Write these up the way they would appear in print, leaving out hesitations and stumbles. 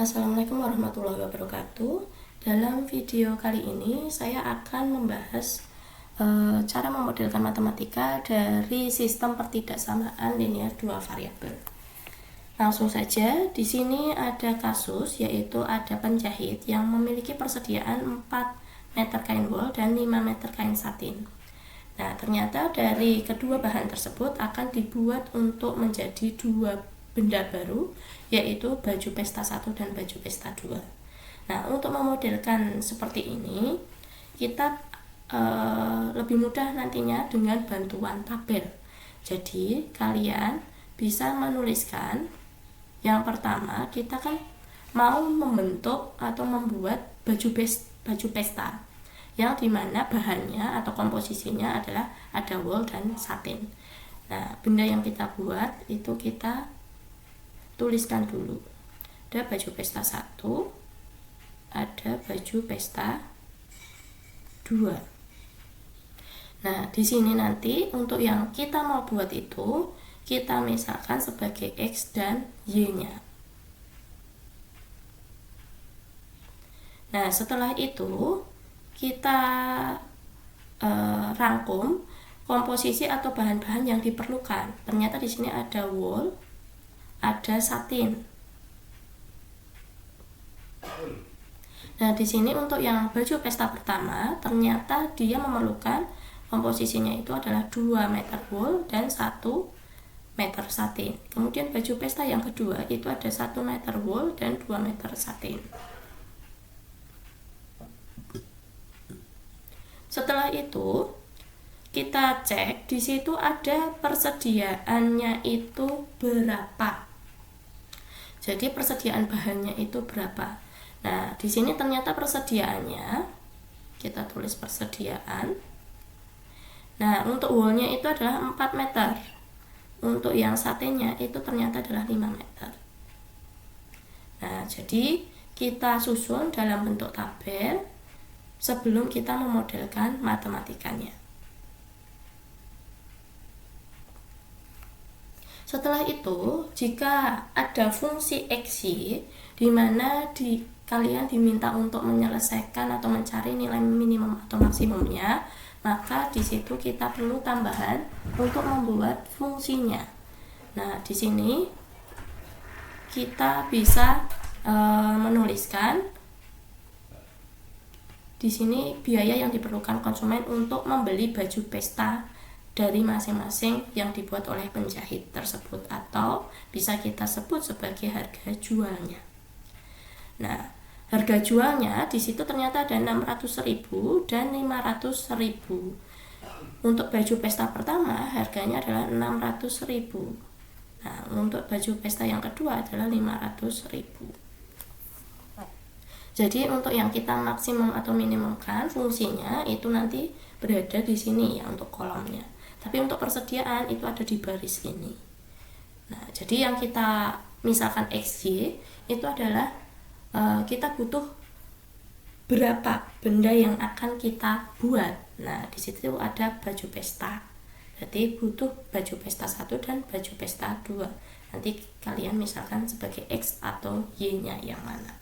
Assalamualaikum warahmatullahi wabarakatuh. Dalam video kali ini saya akan membahas cara memodelkan matematika dari sistem pertidaksamaan linear dua variabel. Langsung saja, di sini ada kasus, yaitu ada penjahit yang memiliki persediaan 4 meter kain wol dan 5 meter kain satin. Nah, ternyata dari kedua bahan tersebut akan dibuat untuk menjadi dua benda baru, yaitu baju pesta 1 dan baju pesta 2. Nah, untuk memodelkan seperti ini, kita lebih mudah nantinya dengan bantuan tabel. Jadi, kalian bisa menuliskan. Yang pertama, kita kan mau membentuk atau membuat baju pesta yang dimana bahannya atau komposisinya adalah ada wol dan satin. Nah, benda yang kita buat itu kita tuliskan dulu. Ada baju pesta 1, ada baju pesta 2. Nah, di sini nanti untuk yang kita mau buat itu kita misalkan sebagai X dan Y-nya. Nah, setelah itu kita rangkum komposisi atau bahan-bahan yang diperlukan. Ternyata di sini ada wol, ada satin. Nah, di sini untuk yang baju pesta pertama, ternyata dia memerlukan komposisinya itu adalah 2 meter wol dan 1 meter satin. Kemudian baju pesta yang kedua itu ada 1 meter wol dan 2 meter satin. Setelah itu kita cek di situ ada persediaannya itu berapa. Jadi persediaan bahannya itu berapa. Nah, di sini ternyata persediaannya kita tulis persediaan. Nah, untuk wolnya itu adalah 4 meter. Untuk yang satinnya itu ternyata adalah 5 meter. Nah, jadi kita susun dalam bentuk tabel sebelum kita memodelkan matematikanya. Setelah itu, jika ada fungsi X, Y, di mana kalian diminta untuk menyelesaikan atau mencari nilai minimum atau maksimumnya, maka di situ kita perlu tambahan untuk membuat fungsinya. Nah, di sini kita bisa menuliskan di sini biaya yang diperlukan konsumen untuk membeli baju pesta dari masing-masing yang dibuat oleh penjahit tersebut, atau bisa kita sebut sebagai harga jualnya. Nah, harga jualnya di situ ternyata ada 600.000 dan 500.000. Untuk baju pesta pertama harganya adalah 600.000. Nah, untuk baju pesta yang kedua adalah 500.000. Jadi untuk yang kita maksimum atau minimumkan fungsinya itu nanti berada di sini ya untuk kolomnya. Tapi untuk persediaan itu ada di baris ini. Nah, jadi yang kita misalkan XY itu adalah kita butuh berapa benda yang akan kita buat. Nah, di situ ada baju pesta. Jadi butuh baju pesta 1 dan baju pesta 2. Nanti kalian misalkan sebagai X atau Y-nya yang mana.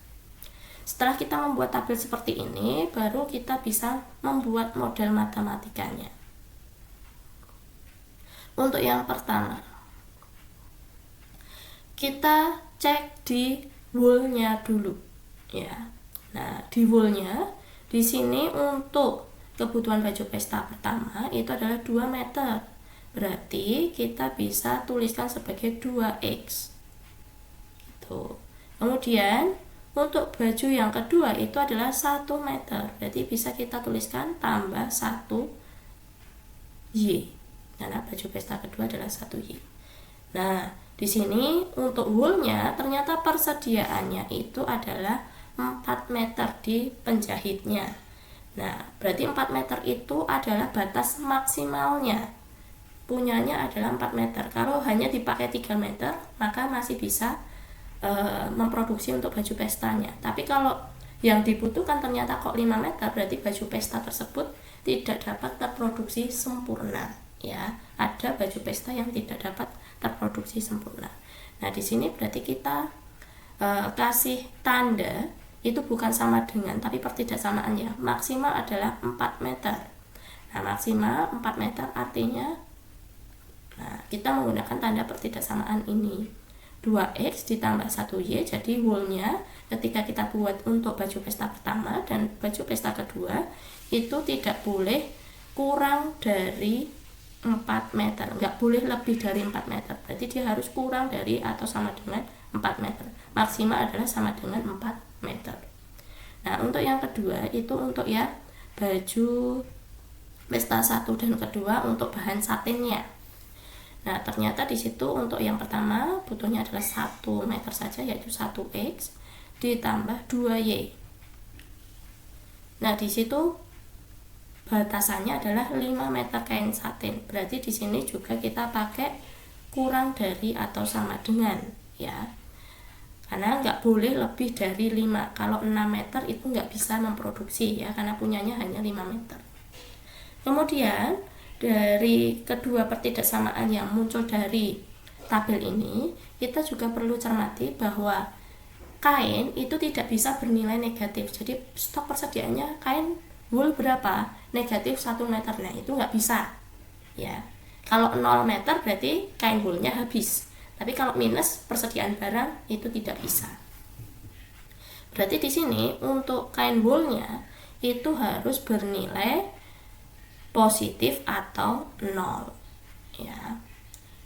Setelah kita membuat tabel seperti ini, baru kita bisa membuat model matematikanya. Untuk yang pertama, kita cek di wolnya dulu, ya. Nah, di wolnya, di sini untuk kebutuhan baju pesta pertama itu adalah 2 meter. Berarti kita bisa tuliskan sebagai 2x. Gitu. Kemudian untuk baju yang kedua itu adalah 1 meter. Berarti bisa kita tuliskan tambah 1y. Karena baju pesta kedua adalah 1y. Nah, di sini untuk woolnya ternyata persediaannya itu adalah 4 meter di penjahitnya. Nah, berarti 4 meter itu adalah batas maksimalnya. Punyanya adalah 4 meter. Kalau hanya dipakai 3 meter, maka masih bisa memproduksi untuk baju pestanya. Tapi kalau yang dibutuhkan ternyata kok 5 meter, berarti baju pesta tersebut tidak dapat terproduksi sempurna, ya. Ada baju pesta yang tidak dapat terproduksi sempurna. Nah, di sini berarti kita kasih tanda itu bukan sama dengan, tapi pertidaksamaannya maksimal adalah 4 meter. Nah, maksimal 4 meter artinya kita menggunakan tanda pertidaksamaan ini. 2X ditambah 1Y, jadi whole-nya ketika kita buat untuk baju pesta pertama dan baju pesta kedua itu tidak boleh kurang dari 4 meter, nggak boleh lebih dari 4 meter, berarti dia harus kurang dari atau sama dengan 4 meter, maksimal adalah sama dengan 4 meter. Nah, untuk yang kedua itu untuk ya baju pesta 1 dan kedua untuk bahan satinnya. Nah, ternyata di situ untuk yang pertama butuhnya adalah 1 meter saja, yaitu 1X ditambah 2Y. Nah, di situ batasannya adalah 5 meter kain satin. Berarti di sini juga kita pakai kurang dari atau sama dengan, ya. Karena nggak boleh lebih dari 5. Kalau 6 meter itu nggak bisa memproduksi, ya, karena punyanya hanya 5 meter. Kemudian dari kedua pertidaksamaan yang muncul dari tabel ini, kita juga perlu cermati bahwa kain itu tidak bisa bernilai negatif. Jadi stok persediaannya kain wool berapa? Negatif 1 meter. Nah, itu nggak bisa, ya. Kalau 0 meter berarti kain woolnya habis. Tapi kalau minus persediaan barang itu tidak bisa. Berarti di sini untuk kain woolnya itu harus bernilai positif atau 0, ya.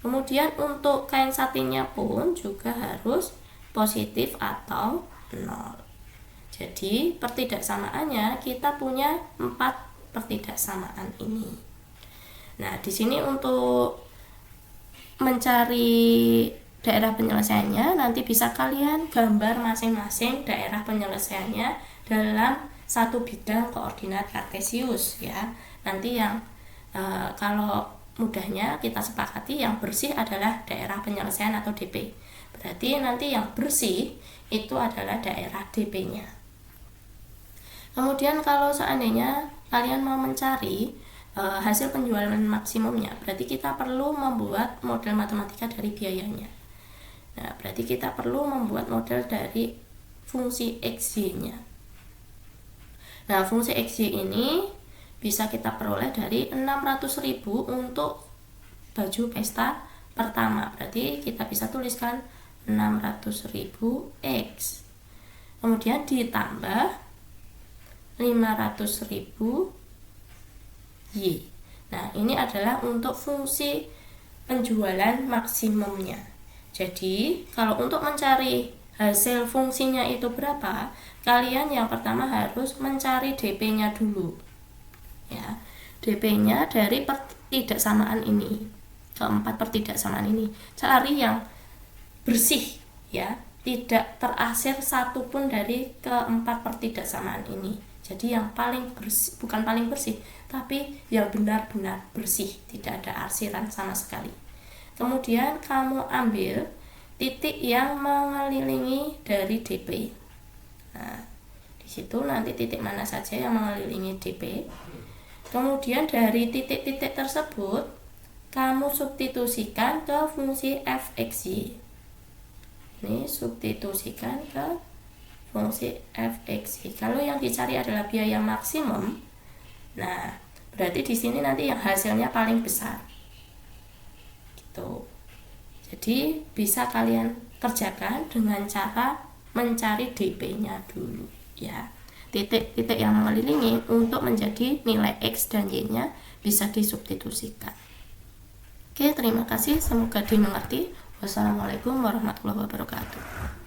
Kemudian untuk kain satinnya pun juga harus positif atau 0. Jadi pertidaksamaannya kita punya 4 pertidaksamaan ini. Nah, di sini untuk mencari daerah penyelesaiannya nanti bisa kalian gambar masing-masing daerah penyelesaiannya dalam satu bidang koordinat kartesius, ya. Nanti yang kalau mudahnya kita sepakati yang bersih adalah daerah penyelesaian atau DP. Berarti nanti yang bersih itu adalah daerah DP-nya. Kemudian kalau seandainya kalian mau mencari hasil penjualan maksimumnya, berarti kita perlu membuat model matematika dari biayanya. Nah, berarti kita perlu membuat model dari fungsi XY-nya. Nah, fungsi XY ini bisa kita peroleh dari 600.000 untuk baju pesta pertama. Berarti kita bisa tuliskan 600.000 X. Kemudian ditambah 500.000 Y. Nah, ini adalah untuk fungsi penjualan maksimumnya. Jadi, kalau untuk mencari hasil fungsinya itu berapa, kalian yang pertama harus mencari DP-nya dulu. Ya, DP-nya dari pertidaksamaan ini, keempat pertidaksamaan ini. Cari yang bersih, ya, tidak terasir satupun dari keempat pertidaksamaan ini. Jadi yang paling bersih, bukan paling bersih, tapi yang benar-benar bersih, tidak ada arsiran sama sekali. Kemudian kamu ambil titik yang mengelilingi dari DP. Nah, di situ nanti titik mana saja yang mengelilingi DP. Kemudian dari titik-titik tersebut kamu substitusikan ke fungsi fxy. Ini substitusikan ke fungsi fxy. Kalau yang dicari adalah biaya maksimum, nah berarti di sini nanti yang hasilnya paling besar. Gitu. Jadi bisa kalian kerjakan dengan cara mencari DP-nya dulu, ya. Titik-titik yang mengelilingi untuk menjadi nilai X dan Y-nya bisa disubstitusikan. Oke, terima kasih. Semoga dimengerti. Wassalamualaikum warahmatullahi wabarakatuh.